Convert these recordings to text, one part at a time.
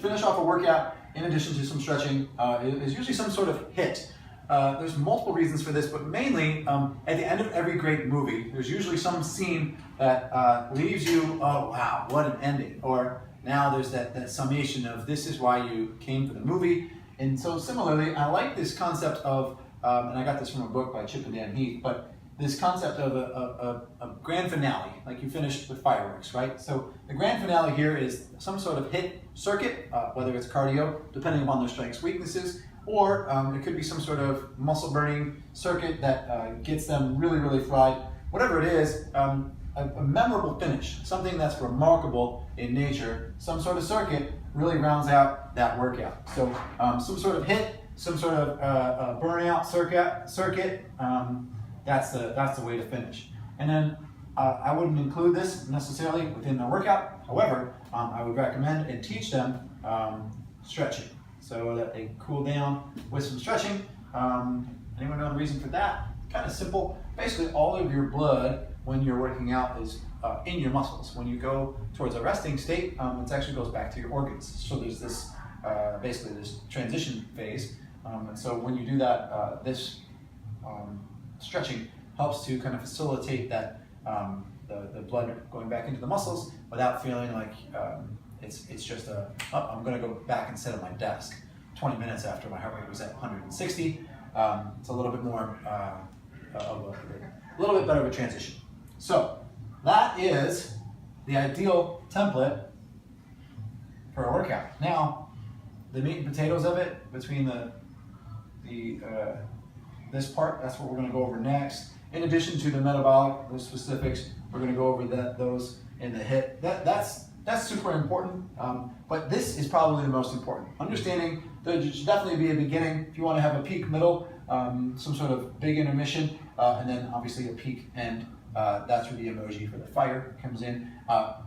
finish off a workout, in addition to some stretching, is usually some sort of hit. There's multiple reasons for this, but mainly at the end of every great movie, there's usually some scene that leaves you, oh wow, what an ending. Or now there's that summation of this is why you came for the movie. And so similarly, I like this concept of, and I got this from a book by Chip and Dan Heath, but this concept of a grand finale, like you finished with fireworks, right? So the grand finale here is some sort of hit circuit, whether it's cardio, depending upon their strengths, weaknesses, or it could be some sort of muscle burning circuit that gets them really, really fried. Whatever it is, a memorable finish, something that's remarkable in nature, some sort of circuit really rounds out that workout. So some sort of hit, some sort of burnout circuit, that's the way to finish. And then I wouldn't include this necessarily within their workout. However, I would recommend and teach them stretching so that they cool down with some stretching. Anyone know the reason for that? Kind of simple. Basically, all of your blood when you're working out is in your muscles. When you go towards a resting state, it actually goes back to your organs. So there's this basically this transition phase. And so when you do that, this stretching helps to kind of facilitate that the blood going back into the muscles without feeling like it's just I'm going to go back and sit at my desk 20 minutes after my heart rate was at 160. It's a little bit more a little bit better of a transition. So that is the ideal template for a workout. Now, the meat and potatoes of it, between this part, that's what we're going to go over next. In addition to the metabolic, those specifics, we're going to go over those in the HIIT. That's super important, but this is probably the most important. Understanding there should definitely be a beginning if you want to have a peak middle, some sort of big intermission, and then obviously a peak end. That's where the emoji for the fire comes in. But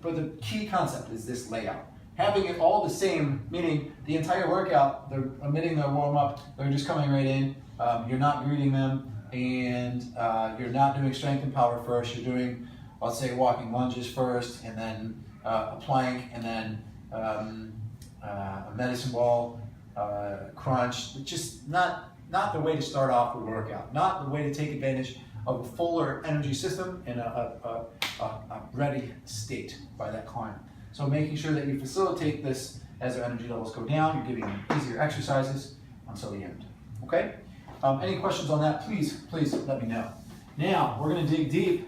the key concept is this layout. Having it all the same, meaning the entire workout, they're omitting their warm-up, they're just coming right in, you're not greeting them, and you're not doing strength and power first, you're doing, let's say, walking lunges first, and then a plank, and then a medicine ball, crunch. Just not the way to start off the workout, not the way to take advantage of a fuller energy system in a ready state by that client. So making sure that you facilitate this as their energy levels go down, you're giving them easier exercises until the end. Okay? Any questions on that, please let me know. Now, we're going to dig deep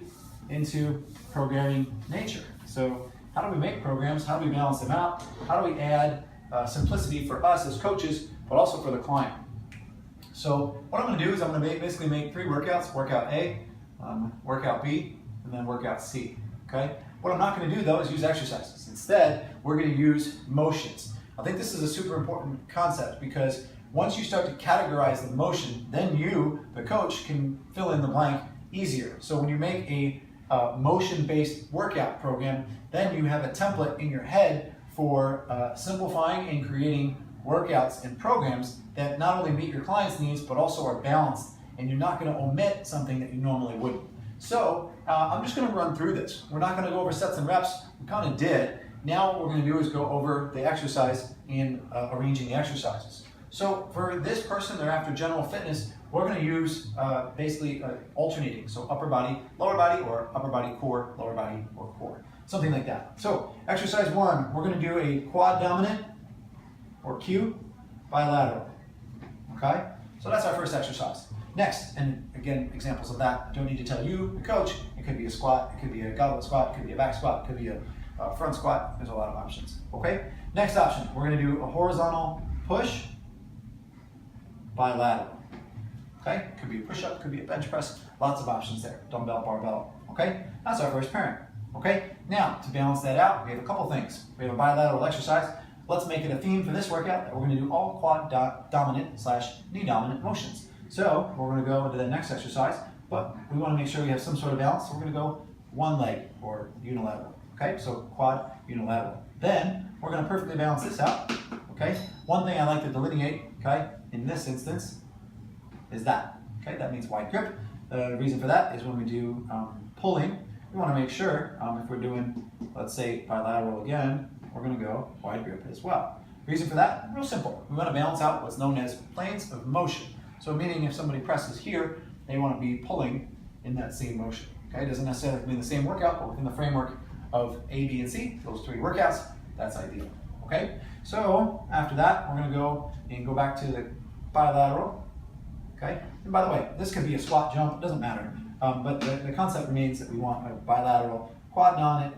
into programming nature. So how do we make programs? How do we balance them out? How do we add simplicity for us as coaches, but also for the client? So what I'm going to do is I'm going to basically make 3 workouts: workout A, workout B, and then workout C. Okay? What I'm not going to do though is use exercises. Instead, we're going to use motions. I think this is a super important concept because once you start to categorize the motion, then you, the coach, can fill in the blank easier. So when you make a motion-based workout program, then you have a template in your head for simplifying and creating workouts and programs that not only meet your client's needs, but also are balanced, and you're not going to omit something that you normally wouldn't. So I'm just going to run through this. We're not going to go over sets and reps. We kind of did. Now what we're going to do is go over the exercise and arranging the exercises. So for this person, they're after general fitness, we're going to use basically alternating. So upper body, or upper body, core, lower body, or core. Something like that. So exercise 1, we're going to do a quad dominant, or Q, bilateral. Okay? So that's our first exercise. Next, and again, examples of that, I don't need to tell you, the coach, it could be a squat, it could be a goblet squat, it could be a back squat, it could be a front squat. There's a lot of options. Okay? Next option, we're going to do a horizontal push, bilateral. Okay? Could be a push-up, could be a bench press, lots of options there. Dumbbell, barbell. Okay? That's our first pairing. Okay? Now, to balance that out, we have a couple things. We have a bilateral exercise. Let's make it a theme for this workout that we're going to do all quad dominant / knee dominant motions. So we're going to go into the next exercise, but we want to make sure we have some sort of balance. So we're going to go one leg or unilateral. Okay, so quad, unilateral. Then we're going to perfectly balance this out. Okay, one thing I like to delineate, okay, in this instance is that. Okay, that means wide grip. The reason for that is when we do pulling, we want to make sure if we're doing, let's say, bilateral again, we're going to go wide grip as well. Reason for that? Real simple. We want to balance out what's known as planes of motion. So meaning if somebody presses here, they want to be pulling in that same motion. Okay, it doesn't necessarily have to be in the same workout, but within the framework of A, B, and C, those 3 workouts, that's ideal. Okay, so after that, we're going to go back to the bilateral. Okay, and by the way, this could be a squat jump, it doesn't matter. But the concept remains that we want a bilateral quad dominant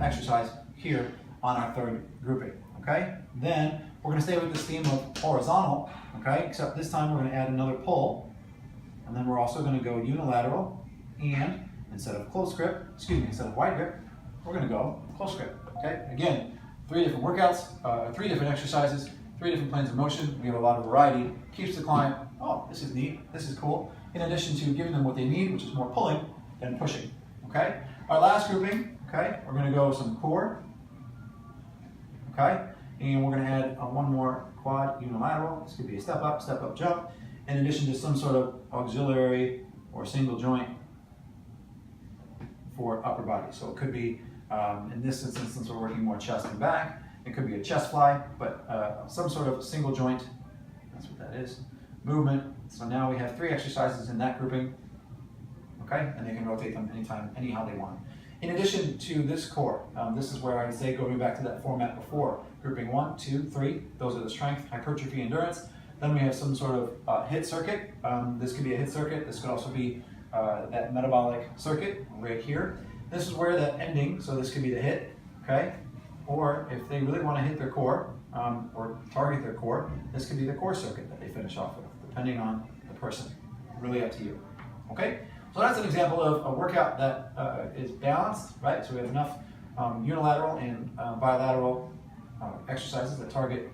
exercise here on our 3rd grouping. Okay, then we're going to stay with this theme of horizontal. Okay, except this time we're going to add another pull, and then we're also going to go unilateral, and instead of wide grip, we're going to go close grip. Okay, again, 3 different workouts, 3 different exercises, 3 different planes of motion. We have a lot of variety. Keeps the client, oh, this is neat, this is cool. In addition to giving them what they need, which is more pulling than pushing. Okay, our last grouping. Okay, we're going to go some core. Okay, and we're going to add one more quad unilateral. This could be a step up jump, in addition to some sort of auxiliary or single joint for upper body. So it could be, in this instance, we're working more chest and back. It could be a chest fly, but some sort of single joint, that's what that is, movement. So now we have 3 exercises in that grouping, okay? And they can rotate them anytime, anyhow they want. In addition to this core, this is where I say, going back to that format before, grouping 1, 2, 3, those are the strength, hypertrophy, endurance. Then we have some sort of hit circuit. This could be a hit circuit. This could also be that metabolic circuit right here. This is where that ending, so this could be the hit, okay? Or if they really want to hit their core, or target their core, this could be the core circuit that they finish off with, depending on the person. Really up to you, okay? So that's an example of a workout that is balanced, right? So we have enough unilateral and bilateral exercises that target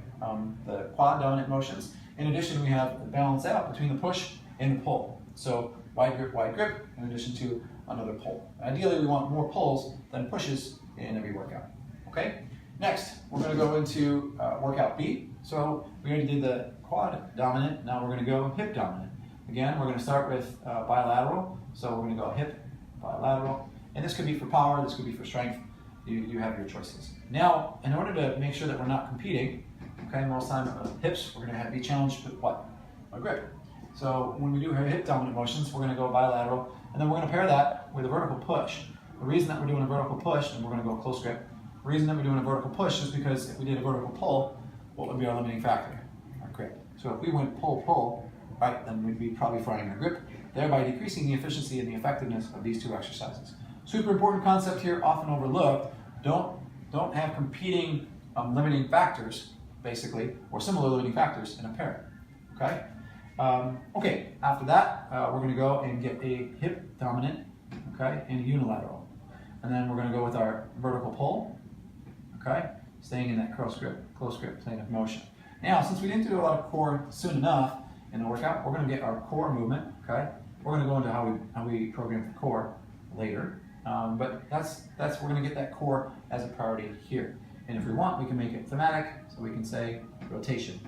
the quad dominant motions. In addition, we have the balance out between the push and the pull. So wide grip, in addition to another pull. Ideally, we want more pulls than pushes in every workout. Okay? Next, we're going to go into workout B. So we already did the quad dominant. Now we're going to go hip dominant. Again, we're going to start with bilateral. So we're going to go hip, bilateral. And this could be for power, this could be for strength. You have your choices. Now, in order to make sure that we're not competing, okay, most times hips, we're going to be challenged with what? A grip. So when we do our hip dominant motions, we're going to go bilateral, and then we're going to pair that with a vertical push. The reason that we're doing a vertical push, and we're going to go close grip, the reason that we're doing a vertical push is because if we did a vertical pull, what would be our limiting factor? Our grip. So if we went pull, right, then we'd be probably frying our grip, thereby decreasing the efficiency and the effectiveness of these 2 exercises. Super important concept here, often overlooked. Don't have competing limiting factors, basically, or similar limiting factors in a pair. Okay. Okay. After that, we're going to go and get a hip dominant, okay, and a unilateral, and then we're going to go with our vertical pull, okay, staying in that close grip plane of motion. Now, since we didn't do a lot of core soon enough in the workout, we're going to get our core movement. Okay. We're going to go into how we program the core later. But we're going to get that core as a priority here. And if we want, we can make it thematic, so we can say rotation.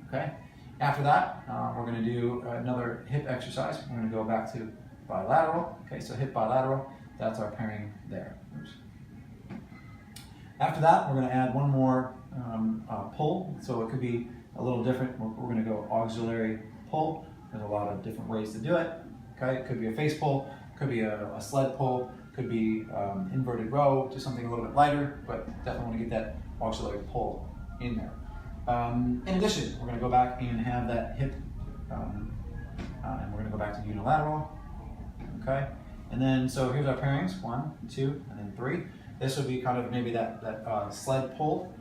Okay. After that, we're going to do another hip exercise. We're going to go back to bilateral. Okay, so hip bilateral, that's our pairing there. Oops. After that, we're going to add one more pull. So it could be a little different. We're going to go auxiliary pull. There's a lot of different ways to do it. Okay, it could be a face pull. Could be a sled pull, could be inverted row, just something a little bit lighter, but definitely want to get that auxiliary pull in there. In addition, we're going to go back and have that hip, and we're going to go back to unilateral, okay? And then, so here's our pairings, 1, 2, and then 3. This would be kind of maybe that sled pull,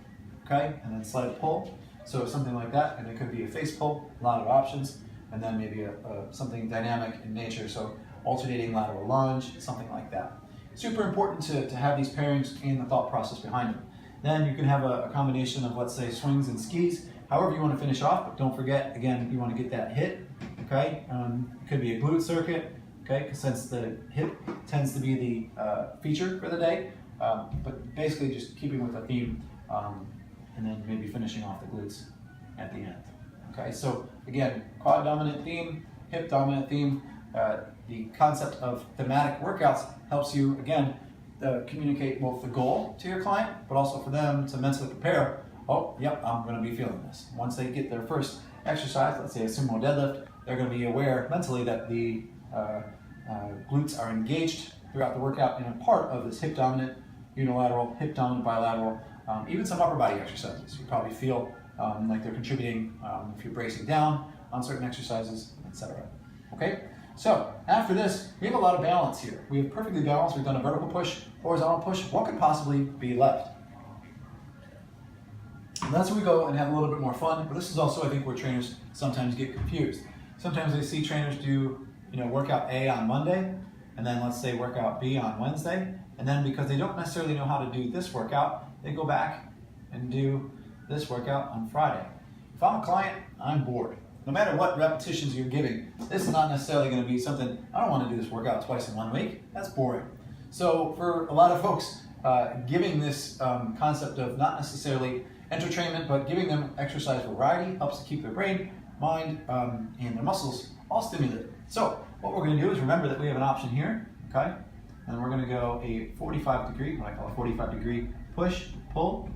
okay? And then sled pull, so something like that, and it could be a face pull, a lot of options, and then maybe something dynamic in nature, so alternating lateral lunge, something like that. Super important to have these pairings and the thought process behind them. Then you can have a combination of, let's say, swings and skis, however you want to finish off, but don't forget, again, you want to get that hit, okay? It could be a glute circuit, okay, since the hip tends to be the feature for the day, but basically just keeping with the theme, and then maybe finishing off the glutes at the end. Okay, so again, quad dominant theme, hip dominant theme. The concept of thematic workouts helps you, again, communicate both the goal to your client, but also for them to mentally prepare, oh, yep, I'm going to be feeling this. Once they get their first exercise, let's say a sumo deadlift, they're going to be aware mentally that the glutes are engaged throughout the workout and a part of this hip dominant, unilateral, hip dominant, bilateral, even some upper body exercises. You probably feel like they're contributing if you're bracing down on certain exercises, etc. Okay? So after this, we have a lot of balance here. We have perfectly balanced. We've done a vertical push, horizontal push. What could possibly be left? And that's where we go and have a little bit more fun. But this is also, I think, where trainers sometimes get confused. Sometimes they see trainers do, workout A on Monday, and then let's say workout B on Wednesday, and then because they don't necessarily know how to do this workout, they go back and do this workout on Friday. If I'm a client, I'm bored. No matter what repetitions you're giving, this is not necessarily going to be something, I don't want to do this workout twice in 1 week. That's boring. So for a lot of folks, giving this concept of not necessarily entertainment, but giving them exercise variety helps to keep their brain, mind, and their muscles all stimulated. So what we're going to do is remember that we have an option here, okay? And we're going to go a 45 degree, what I call a 45 degree push, pull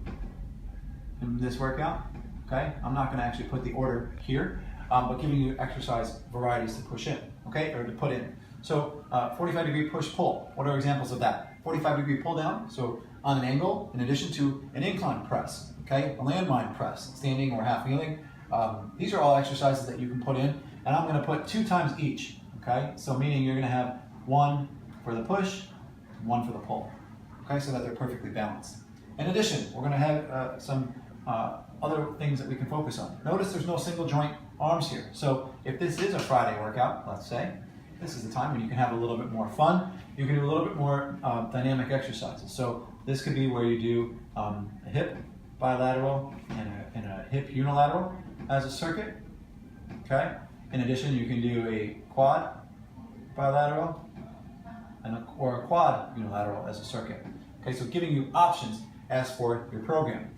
in this workout, okay? I'm not going to actually put the order here, but giving you exercise varieties to push in, okay, or to put in. So 45 degree push, pull. What are examples of that? 45 degree pull down, so on an angle, in addition to an incline press, okay, a landmine press, standing or half kneeling. These are all exercises that you can put in, and I'm going to put 2 times each, okay? So meaning you're going to have 1 for the push, 1 for the pull, okay, so that they're perfectly balanced. In addition, we're going to have some other things that we can focus on. Notice there's no single joint arms here. So if this is a Friday workout, let's say, this is the time when you can have a little bit more fun. You can do a little bit more dynamic exercises. So this could be where you do a hip bilateral and a hip unilateral as a circuit, okay? In addition, you can do a quad bilateral or a quad unilateral as a circuit. Okay, so giving you options as for your program.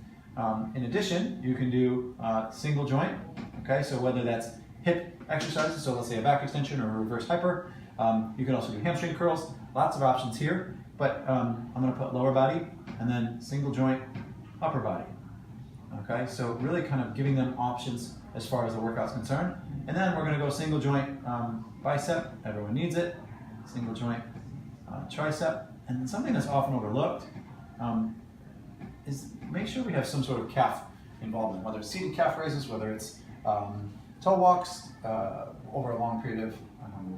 In addition, you can do single joint, okay, so whether that's hip exercises, so let's say a back extension or a reverse hyper. You can also do hamstring curls, lots of options here, but I'm going to put lower body and then single joint upper body. Okay, so really kind of giving them options as far as the workout's concerned. And then we're going to go single joint bicep, everyone needs it, single joint tricep, and then something that's often overlooked is make sure we have some sort of calf involvement, whether it's seated calf raises, whether it's toe walks over a long period of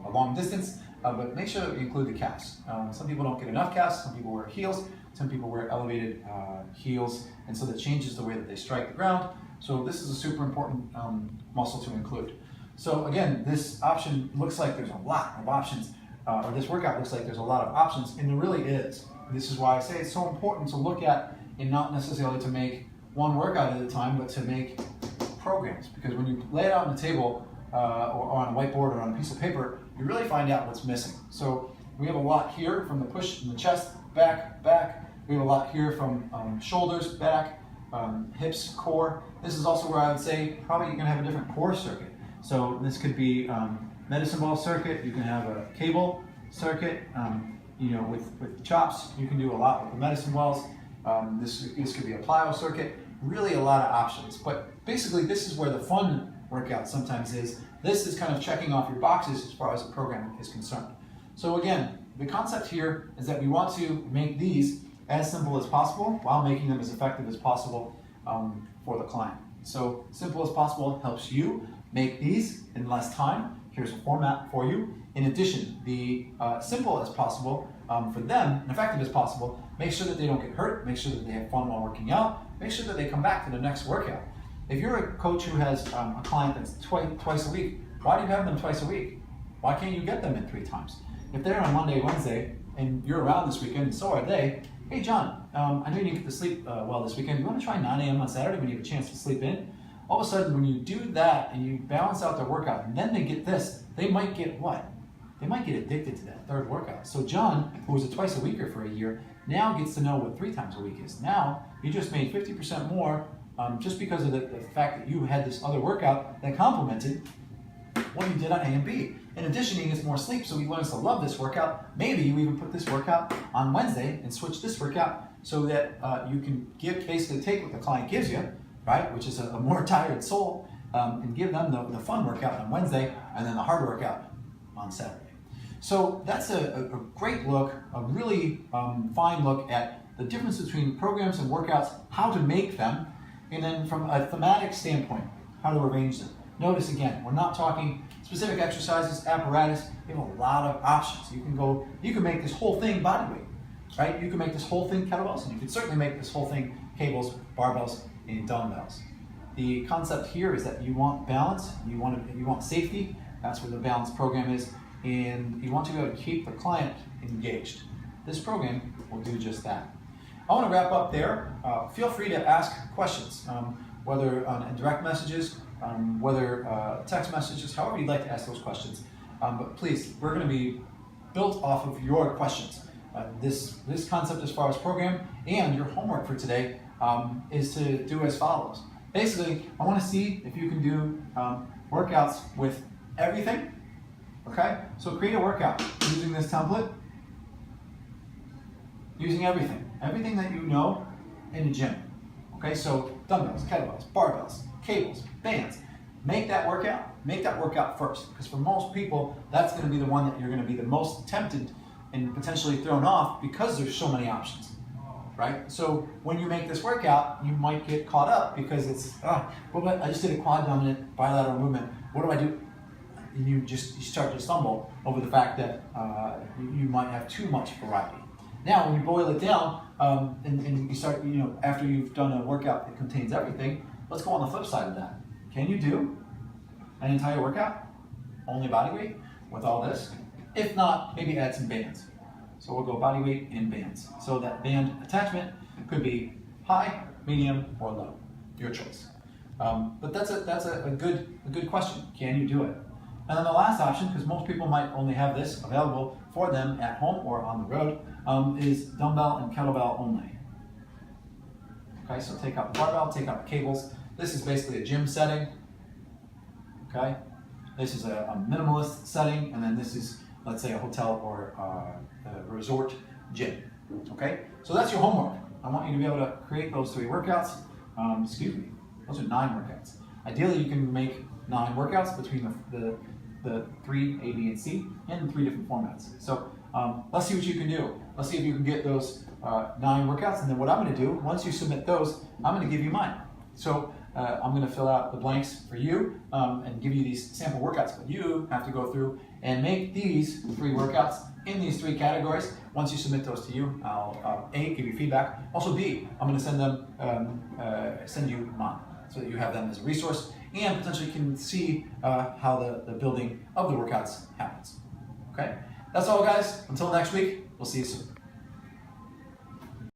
a long distance, but make sure that we include the calves. Some people don't get enough calves, some people wear heels, some people wear elevated heels, and so that changes the way that they strike the ground. So this is a super important muscle to include. So again, this option looks like there's a lot of options, or this workout looks like there's a lot of options, and there really is. This is why I say it's so important to look at and not necessarily to make one workout at a time, but to make programs. Because when you lay it out on the table or on a whiteboard or on a piece of paper, you really find out what's missing. So we have a lot here from the push in the chest, back, back. We have a lot here from shoulders, back, hips, core. This is also where I would say probably you're going to have a different core circuit. So this could be medicine ball circuit. You can have a cable circuit. With chops, you can do a lot with the medicine balls. This could be a plyo circuit. Really a lot of options. But basically, this is where the fun workout sometimes is. This is kind of checking off your boxes as far as the program is concerned. So again, the concept here is that we want to make these as simple as possible while making them as effective as possible for the client. So simple as possible helps you make these in less time. Here's a format for you. In addition, the simple as possible for them and effective as possible, make sure that they don't get hurt, make sure that they have fun while working out, make sure that they come back to the next workout. If you're a coach who has a client that's twice a week, why do you have them twice a week? Why can't you get them in 3 times? If they're on Monday, Wednesday, and you're around this weekend, and so are they, hey John, I know you didn't get to sleep well this weekend. You want to try 9 a.m. on Saturday when you have a chance to sleep in? All of a sudden, when you do that and you balance out their workout, and then they get this, they might get what? They might get addicted to that third workout. So John, who was a twice a weeker for a year, now gets to know what 3 times a week is. Now, you just made 50% more just because of the fact that you had this other workout that complemented what you did on A and B. In addition, he gets more sleep, so he learns to love this workout. Maybe you even put this workout on Wednesday and switch this workout so that you can basically take what the client gives you, right, which is a more tired soul, and give them the fun workout on Wednesday and then the hard workout on Saturday. So that's a great look, a really fine look at the difference between programs and workouts, how to make them, and then from a thematic standpoint, how to arrange them. Notice again, we're not talking specific exercises, apparatus. We have a lot of options. You can make this whole thing bodyweight, right? You can make this whole thing kettlebells, and you can certainly make this whole thing cables, barbells, and dumbbells. The concept here is that you want balance, you want safety. That's where the balance program is, and you want to be able to keep the client engaged. This program will do just that. I want to wrap up there. Feel free to ask questions, whether in direct messages, whether text messages, however you'd like to ask those questions. But please, we're going to be built off of your questions. This concept as far as program and your homework for today is to do as follows. Basically, I want to see if you can do workouts with everything. Okay? So create a workout using this template, using everything that you know in the gym. Okay, so dumbbells, kettlebells, barbells, cables, bands. Make that workout first, because for most people, that's going to be the one that you're going to be the most tempted and potentially thrown off because there's so many options, right? So when you make this workout, you might get caught up because it's, I just did a quad dominant bilateral movement. What do I do? And you start to stumble over the fact that you might have too much variety. Now, when you boil it down and you start, after you've done a workout that contains everything, let's go on the flip side of that. Can you do an entire workout, only body weight, with all this? If not, maybe add some bands. So we'll go body weight and bands. So that band attachment could be high, medium, or low, your choice. But that's a good question. Can you do it? And then the last option, because most people might only have this available for them at home or on the road, is dumbbell and kettlebell only. Okay, so take out the barbell, take out the cables. This is basically a gym setting. Okay, this is a minimalist setting, and then this is, let's say, a hotel or a resort gym. Okay, so that's your homework. I want you to be able to create those 3 workouts. Those are 9 workouts. Ideally, you can make 9 workouts between the 3, A, B, and C, in 3 different formats. So let's see what you can do. Let's see if you can get those 9 workouts, and then what I'm going to do, once you submit those, I'm going to give you mine. So I'm going to fill out the blanks for you and give you these sample workouts, but you have to go through and make these 3 workouts in these 3 categories. Once you submit those to you, I'll A, give you feedback. Also B, I'm going to send you mine so that you have them as a resource and potentially can see how the building of the workouts happens. Okay? That's all, guys. Until next week, we'll see you soon.